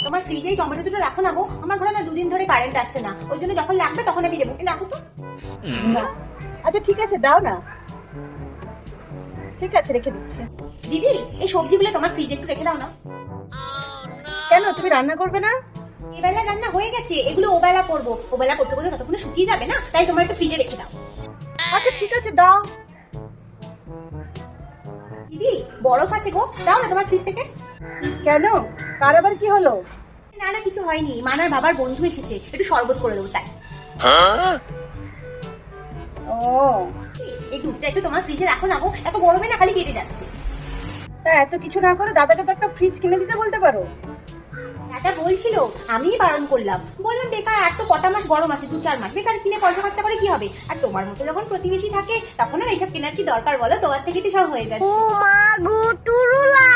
তোমার ফ্রিজে এই টমেটো দুটো রাখো না গো, আমার ঘরে না দুদিন ধরে কারেন্ট আসছে না, ওই জন্য যখন লাগবে তখন আমি দেবো। রাখো তো। না। আচ্ছা ঠিক আছে, দাও না। ঠিক আছে, রেখে দিচ্ছি। দিদি, এই সবজিগুলো তোমার ফ্রিজে একটু রেখে দাও না। কেন, তুমি রান্না করবে না? এবেলা রান্না হয়ে গেছে, এগুলো ওবেলা করবো, ওবেলা করতে করতে ততক্ষণে শুকিয়ে যাবে না, তাই তোমার একটু ফ্রিজে রেখে দাও। আচ্ছা ঠিক আছে, দাও। দিদি, বরফ আছে গো, দাও না তোমার ফ্রিজ থেকে। কেন, কার আবার কি হলো? না না, কিছু হয়নি, মানার বাবার বন্ধু এসেছে, একটু শরবত করে দেবো তাই। ও, এই দুধটা একটু তোমার ফ্রিজে রাখো না গো, এত গরমে না খালি কেটে যাচ্ছে। তা এত কিছু না করে দাদাকে তো একটা ফ্রিজ কিনে দিতে বলতে পারো। দাদা বলছিল, আমিই বারণ করলাম, বললাম বেকার, আর তো কটা মাস গরম আছে, 2-4 মাস, বেকার কিনে পয়সা খরচা করে কি হবে, আর তোমার মতো যখন প্রতিবেশী থাকে তখন আর এইসব কেনার কি দরকার বলো, তোমার থেকে তো সব হয়ে যাচ্ছে। ও মা গো টুরুলা